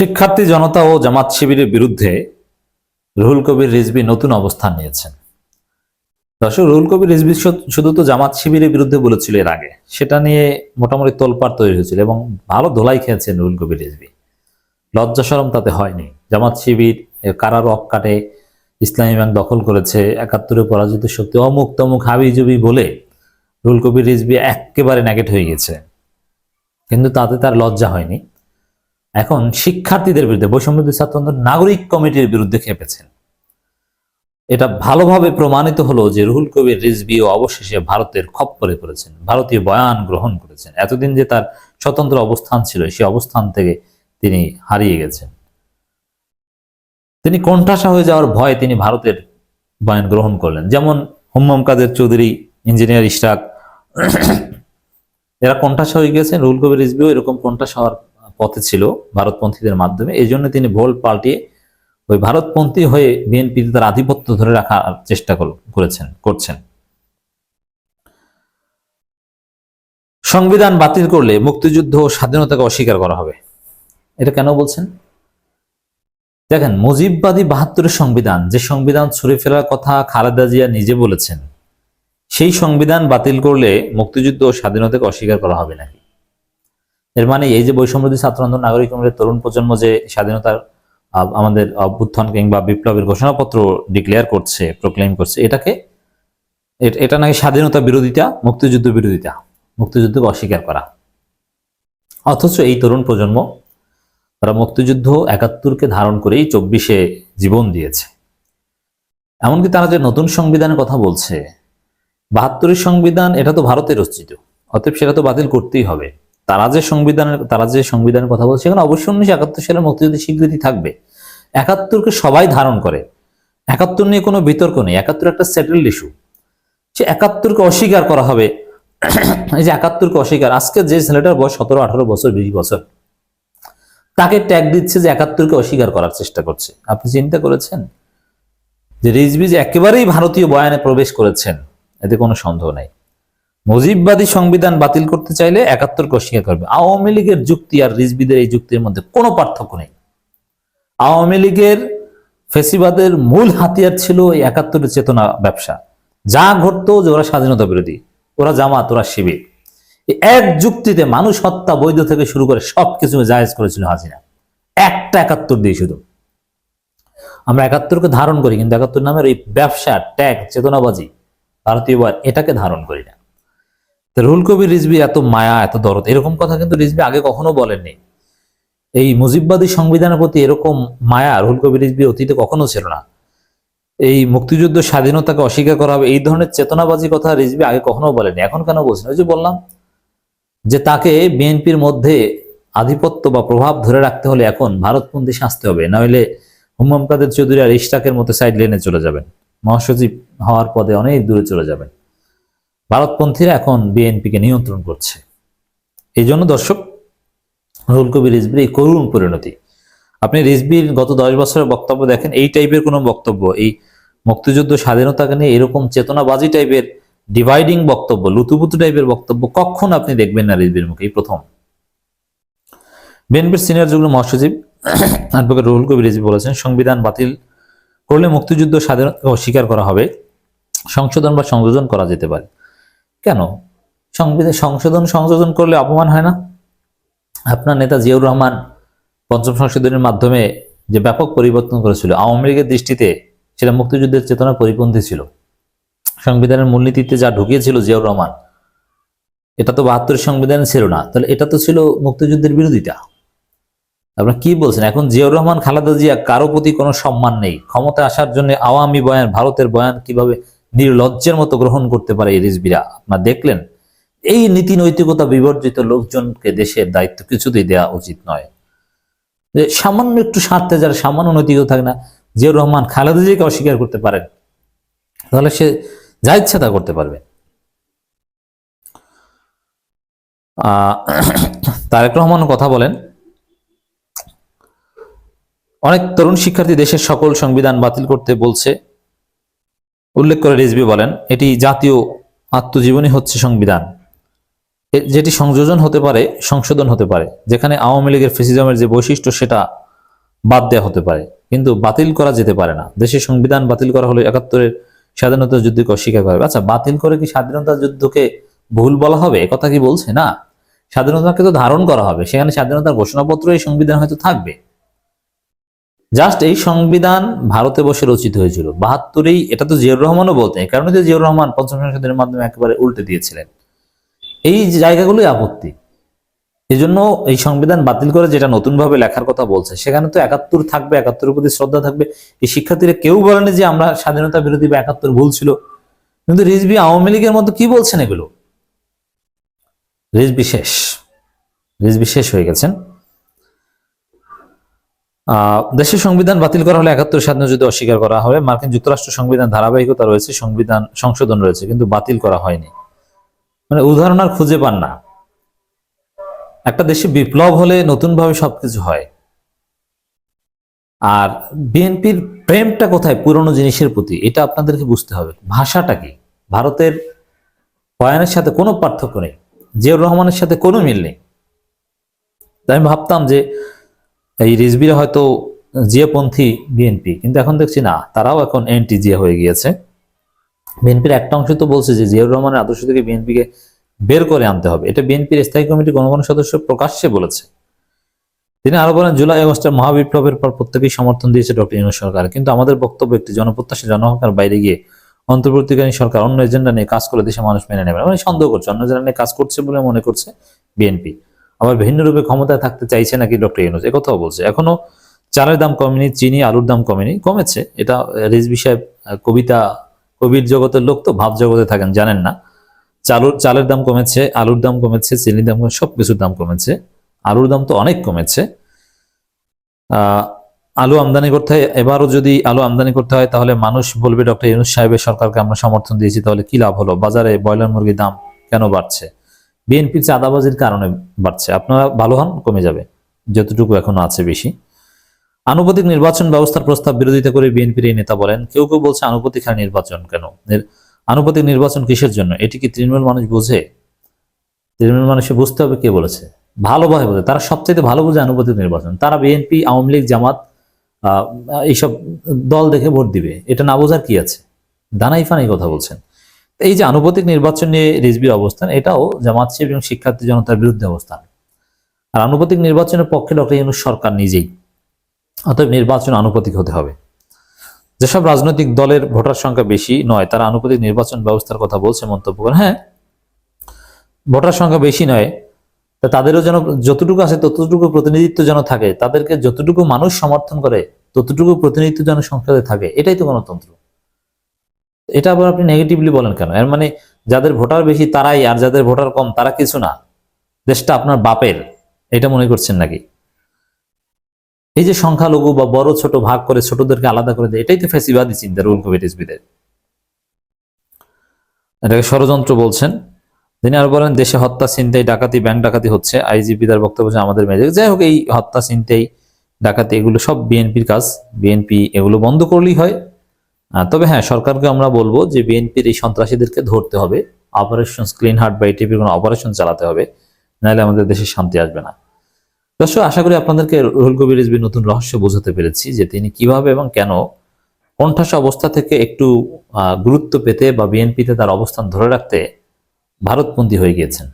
শিক্ষার্থী জনতা ও জামাত শিবিরের বিরুদ্ধে রুহুল কবির রিজভী নতুন অবস্থান নিয়েছেন। দর্শক, রুহুল কবির রিজভী শুধু তো জামাত শিবিরের বিরুদ্ধে বলেছিল এর আগে, সেটা নিয়ে মোটামুটি তোলপাড় তৈরি হয়েছিল এবং ভালো ধোলাই খেয়েছেন রুহুল কবির রিজভী। লজ্জা শরম তাতে হয়নি। জামাত শিবির কারার অক্কাটে ইসলামী ব্যাংক দখল করেছে, ৭১ পরাজিত শক্তি, অমুক তমুক হাবিজুবি বলে রুহুল কবির রিজভী একেবারে নেগেট হয়ে গেছে, কিন্তু তাতে তার লজ্জা হয়নি। এখন শিক্ষার্থীদের বিরুদ্ধে, বৈষম্যবিরোধী ছাত্র আন্দোলন নাগরিক কমিটির বিরুদ্ধে খেপেছেন। এটা ভালোভাবে প্রমাণিত হলো যে রুহুল কবির রিজভীও অবশেষে ভারতের খপ্পরে পড়েছেন, ভারতীয় বয়ান গ্রহণ করেছেন। এতদিন যে তার স্বতন্ত্র অবস্থান ছিল, সেই অবস্থান থেকে তিনি হারিয়ে গেছেন। তিনি কোণঠাসা হয়ে যাওয়ার ভয়ে তিনি ভারতের বয়ান গ্রহণ করলেন। যেমন হুম্মাম কাদের চৌধুরী, ইঞ্জিনিয়ার ইশরাক, এরা কোণঠাসা হয়ে গেছেন। রুহুল কবির রিজভীও এরকম কোণঠাসা হওয়ার পথে ছিল ভারতপন্থীদের মাধ্যমে। এই জন্য তিনি ভোল পাল্টিয়ে ওই ভারতপন্থী হয়ে বিএনপিতে তার আধিপত্য ধরে রাখার চেষ্টা করছেন। সংবিধান বাতিল করলে মুক্তিযুদ্ধ ও স্বাধীনতাকে অস্বীকার করা হবে, এটা কেন বলছেন? দেখেন, মুজিববাদী ৭২ সংবিধান, যে সংবিধান ছুঁড়ে ফেলার কথা খালেদা জিয়া নিজে বলেছেন, সেই সংবিধান বাতিল করলে মুক্তিযুদ্ধ ও স্বাধীনতাকে অস্বীকার করা হবে নাকি? এর মানে এই যে বৈষম্যবিরোধী ছাত্র আন্দোলন, নাগরিক কমিটির তরুণ প্রজন্ম যে স্বাধীনতার আমাদের অভ্যুত্থান কিংবা বিপ্লবের ঘোষণাপত্র ডিক্লেয়ার করছে, প্রক্লেম করছে, এটা নাকি স্বাধীনতা বিরোধিতা, মুক্তিযুদ্ধ বিরোধিতা, মুক্তিযুদ্ধকে অস্বীকার করা। অথচ এই তরুণ প্রজন্ম, তারা মুক্তিযুদ্ধ ৭১কে ধারণ করেই ২৪-এ জীবন দিয়েছে। এমনকি তারা যে নতুন সংবিধানের কথা বলছে, ৭২ সংবিধান, এটা তো ভারতের রচিত, অতএব সেটা তো বাতিল করতেই হবে। তারা যে সংবিধানের কথা বলছে, সেখানে অবশ্যই ১৯৭১ সালের মুক্তিযুদ্ধের স্বীকৃতি থাকবে। ৭১কে সবাই ধারণ করে, ৭১ নিয়ে কোনো বিতর্ক নেই। ৭১ একটা সেটেলড ইস্যু। সে ৭১কে অস্বীকার করা হবে। এই যে ৭১কে অস্বীকার, আজকে যে ছেলেটার বয়স ১৭, ১৮ বছর, ২০ বছর, তাকে ট্যাগ দিচ্ছে যে ৭১কে অস্বীকার করার চেষ্টা করছে। আপনি চিন্তা করেছেন যে রিজভী যে একেবারেই ভারতীয় বয়ানে প্রবেশ করেছেন, এতে কোনো সন্দেহ নাই। মুজিববাদী সংবিধান বাতিল করতে চাইলে ৭১কে অস্বীকার করবে। আওয়ামী লীগের যুক্তি আর রিজভীদের এই যুক্তির মধ্যে কোনো পার্থক্য নেই। আওয়ামী লীগের ফেসিবাদের মূল হাতিয়ার ছিল এই ৭১ চেতনা ব্যবসা। যা ঘটতো যে ওরা স্বাধীনতা বিরোধী, ওরা জামাত, ওরা শিবির। এক যুক্তিতে মানুষ হত্যা বৈধ থেকে শুরু করে সবকিছু জায়েজ করেছিল হাসিনা, একটা ৭১ দিয়ে শুধু। আমরা ৭১কে ধারণ করি, কিন্তু ৭১ নামের এই ব্যবসা, ট্যাগ, চেতনাবাজি, ভারতীয় বয়ান, এটাকে ধারণ করি না। রুহুল কবির রিজভী এত মায়া, এত দরদ, এরকম কথা কিন্তু রিজভী আগে কখনো বলেননি। এই মুজিববাদী সংবিধানের প্রতি এরকম মায়া রুহুল কবির রিজভী অতীতে কখনো ছিল না। এই মুক্তিযুদ্ধ, স্বাধীনতাকে অস্বীকার করা হবে, এই ধরনের চেতনাবাজি কথা রিজভী আগে কখনো বলেনি। এখন কেন বলছেন? ওই যে বললাম যে তাকে বিএনপির মধ্যে আধিপত্য বা প্রভাব ধরে রাখতে হলে এখন ভারতপন্থী সাজতে হবে, নইলে হুম্মাম কাদের চৌধুরী আর ইশরাকের মতো সাইড লাইনে চলে যাবেন, মহাসচিব হওয়ার পদে অনেক দূরে চলে যাবেন। ভারতপন্থীরা এখন বিএনপিকে নিয়ন্ত্রণ করছে। এই জন্য দর্শক, রুহুল কবির রিজভীর এই করুণ পরিণতি। আপনি রিজভীর গত ১০ বছরের বক্তব্য দেখেন, এই টাইপের কোনো বক্তব্য, এই মুক্তিযুদ্ধ স্বাধীনতাকে নিয়ে এরকম চেতনাবাজি টাইপের ডিভাইডিং বক্তব্য, লুতুপুতু টাইপের বক্তব্য কখনো আপনি দেখবেন না রিজভীর মুখে, এই প্রথম। বিএনপির সিনিয়র যুগ্ম মহাসচিব অ্যাডভোকেট রুহুল কবির রিজভী বলেছেন, সংবিধান বাতিল করলে মুক্তিযুদ্ধ স্বাধীনতাকে অস্বীকার করা হবে, সংশোধন বা সংযোজন করা যেতে পারে। কেন? সংযোজন করলে অপমান হয় না? আপনার নেতা জিয়াউর রহমান পঞ্চম সংশোধনের মাধ্যমে যে ব্যাপক পরিবর্তন করেছিল, আওয়ামী লীগের দৃষ্টিতে সেটা মুক্তিযুদ্ধের চেতনা পরিপন্থী ছিল। সংবিধানের মূলনীতিতে যা ঢুকিয়েছিল জিয়াউর রহমান, এটা তো ৭২ সংবিধানে ছিল না, তাহলে এটা তো ছিল মুক্তিযুদ্ধের বিরোধিতা। আপনারা কি বলছেন? এখন জিয়াউর রহমান, খালেদা জিয়া, কারো প্রতি কোনো সম্মান নেই। ক্ষমতায় আসার জন্য আওয়ামী বয়ান, ভারতের বয়ান কিভাবে নির্লজ্জের মতো গ্রহণ করতে পারে এই রিজভীরা, আপনারা দেখলেন। এই নীতি নৈতিকতা বিবর্জিত লোকজনকে দেশের দায়িত্ব কিছুতেই দেওয়া উচিত নয়। যে সামান্য একটু স্বার্থে, যারা সামান্য নৈতিকতা থাকে না, জিয়াউর রহমান, খালেদা জিয়াকে অস্বীকার করতে পারেন, তাহলে সে যা ইচ্ছা তা করতে পারবে। তারেক রহমান কথা বলেন, অনেক তরুণ শিক্ষার্থী দেশের সকল সংবিধান বাতিল করতে বলছে উল্লেখ করে রিজভী বলেন, এটি জাতীয় আত্মজীবনী হচ্ছে সংবিধান, যেটি সংযোজন হতে পারে, সংশোধন হতে পারে। যেখানে আওয়ামী লীগের ফ্যাসিজমের যে বৈশিষ্ট্য সেটা বাদ দেওয়া হতে পারে, কিন্তু বাতিল করা যেতে পারে না। দেশের সংবিধান বাতিল করা হলে ৭১-এর স্বাধীনতা যুদ্ধকে অস্বীকার করা হবে। আচ্ছা, বাতিল করে কি স্বাধীনতা যুদ্ধকে ভুল বলা হবে? কথা কি বলছে না? স্বাধীনতাকে তো ধারণ করা হবে, সেখানে স্বাধীনতার ঘোষণাপত্র এই সংবিধান হয়তো থাকবে। জাস্ট এই সংবিধান ভারতে বসে রচিত হয়েছিল ৭২-এই। এটা তো জিয়াউর রহমানও বলতেন, এই কারণে তো জিয়াউর রহমান পঞ্চম সংশোধনের মাধ্যমে একেবারে উল্টে দিয়েছিলেন। এই জায়গাগুলোই আপত্তি। এই জন্য এই সংবিধান বাতিল করে যেটা নতুন ভাবে লেখার কথা বলছে, সেখানে তো ৭১ থাকবে, ৭১-এর প্রতি শ্রদ্ধা থাকবে। এই শিক্ষার্থীরা কেউ বলেনি যে আমরা স্বাধীনতা বিরোধী বা ৭১ ভুল ছিল। কিন্তু রিজভী আওয়ামী লীগের মতো কি বলছেন এগুলো? রিজভী শেষ হয়ে গেছেন। দেশের সংবিধান বাতিল করা হলে ৭১ স্বাধীনতা যুদ্ধ অস্বীকার করা হবে। মার্কিন যুক্তরাষ্ট্র সংবিধান ধারাবাহিকতা রয়েছে, সংবিধান সংশোধন রয়েছে, কিন্তু বাতিল করা হয়নি। মানে উদাহরণ আর খুঁজে পান না। একটা দেশে বিপ্লব হলে নতুন ভাবে সবকিছু হয়। আর বিএনপির প্রেমটা কোথায় পুরনো জিনিসের প্রতি, এটা আপনাদেরকে বুঝতে হবে। ভাষাটা কি? ভারতের বয়ানের সাথে কোনো পার্থক্য নেই, জিয়াউর রহমানের সাথে কোনো মিল নেই। তাই আমি ভাবতাম যে এই রিজভীরা হয়তো জিয়াপন্থী বিএনপি, কিন্তু এখন দেখছি না, তারাও এখন এন্টি জিয়া হয়ে গিয়েছে। বিএনপির একটা অংশ তো বলছে যে জিয়াউর রহমানের আদর্শ থেকে বিএনপিকে বের করে আনতে হবে। এটা বিএনপির স্থায়ী কমিটির কোনো কোনো সদস্য প্রকাশ্যে বলেছে। তিনি আরো বলেন, জুলাই আগস্টের মহাবিপ্লবের পর প্রত্যেকেই সমর্থন দিয়েছে ডক্টর ইউনূস সরকার, কিন্তু আমাদের বক্তব্য একটি জনপ্রত্যাশা জনহংকার বাইরে গিয়ে অন্তর্বর্তীকালীন সরকার অন্য এজেন্ডা নিয়ে কাজ করে দেশে মানুষ মেনে নেবে। মানে সন্দেহ করছে, অন্য এজেন্ডা নিয়ে কাজ করছে বলে মনে করছে বিএনপি। আবার ভিন্ন রূপে ক্ষমতায় থাকতে চাইছে নাকি ডক্টর ইউনূস, একথাও বলছে। এখনো চালের দাম কমেনি, চিনি আলুর দাম কমেনি, কমেছে। এটা রিজভী সাহেব কবির জগতের লোক তো, ভাব জগতে থাকেন, জানেন না। চালের দাম কমেছে, আলুর দাম কমেছে, চিনির দাম কমেছে, সবকিছুর দাম কমেছে। আলুর দাম তো অনেক কমেছে। আলু আমদানি করতে হয়, এবারও যদি আলু আমদানি করতে হয় তাহলে মানুষ বলবে ডক্টর ইউনূস সাহেবের সরকারকে আমরা সমর্থন দিয়েছি, তাহলে কি লাভ হলো? বাজারে ব্রয়লার মুরগির দাম কেন বাড়ছে? বিএনপির চাঁদাবাজির কারণে বাড়ছে। আপনারা ভালো হন, কমে যাবে, যতটুকু এখনো আছে বেশি। আনুপাতিক নির্বাচন ব্যবস্থার প্রস্তাব বিরোধিতা করে বিএনপির এই নেতা বলেন, কেউ কেউ বলছে আনুপাতিক হারে নির্বাচন কেন? আনুপাতিক নির্বাচন কিসের জন্য? এটি কি তৃণমূল মানুষ বোঝে? তৃণমূল মানুষে বুঝতে হবে কে বলেছে, ভালোভাবে বোঝে। তারা সবচেয়ে ভালো বোঝে আনুপাতিক নির্বাচন। তারা বিএনপি, আওয়ামী লীগ, জামাত এইসব দল দেখে ভোট দিবে, এটা না বোঝার কি আছে? দানাই ফানাই কথা বলছেন। এই যে আনুপাতিক নির্বাচন নিয়ে রিজভীর অবস্থান, এটাও জামাত শিবির এবং শিক্ষার্থী জনতার বিরুদ্ধে অবস্থান। আর আনুপাতিক নির্বাচনের পক্ষে ডক্টর ইউনূস সরকার নিজেই। অতএব নির্বাচন আনুপাতিক হতে হবে। যেসব রাজনৈতিক দলের ভোটার সংখ্যা বেশি নয়, তারা আনুপাতিক নির্বাচন ব্যবস্থার কথা বলছে, মন্তব্য করেন। হ্যাঁ, ভোটার সংখ্যা বেশি নয়, তাদেরও যেন যতটুকু আছে ততটুকু প্রতিনিধিত্ব যেন থাকে, তাদেরকে যতটুকু মানুষ সমর্থন করে ততটুকু প্রতিনিধিত্ব যেন সংসদে থাকে, এটাই তো গণতন্ত্র। এটা আবার আপনি নেগেটিভলি বলেন কেন? এর মানে যাদের ভোটার বেশি তারাই, আর যাদের ভোটার কম তারা কিছু না, দেশটা আপনার বাপের, এটা মনে করছেন নাকি? এই যে সংখ্যালঘু বা বড় ছোট ভাগ করে ছোটদেরকে আলাদা করে দেয়, এটাই তো ফ্যাসিবাদী চিন্তা, রুল কবি রিজভীদের। এটাকে ষড়যন্ত্র বলছেন। তিনি আরো বলেন, দেশে হত্যা, ছিনতাই, ডাকাতি, ব্যাংক ডাকাতি হচ্ছে। আইজিপি তার বক্তব্য আমাদের মেজে। যাই হোক, এই হত্যা, ছিনতাই, ডাকাতি এগুলো সব বিএনপির কাজ। বিএনপি এগুলো বন্ধ করলেই হয়। তবে হ্যাঁ, সরকারকে আমরা বলবো যে বিএনপির এই সন্ত্রাসীদেরকে ধরতে হবে, অপারেশন ক্লিন হার্ট বা এই টাইপের কোনো অপারেশন চালাতে হবে, নাহলে আমাদের দেশে শান্তি আসবে না। দর্শক, আশা করি আপনাদেরকে রুহুল কবির রিজভীর নতুন রহস্য বোঝাতে পেরেছি, যে তিনি কিভাবে এবং কেন কোণঠাসা অবস্থা থেকে একটু গুরুত্ব পেতে বা বিএনপিতে তার অবস্থান ধরে রাখতে ভারতপন্থী হয়ে গিয়েছেন।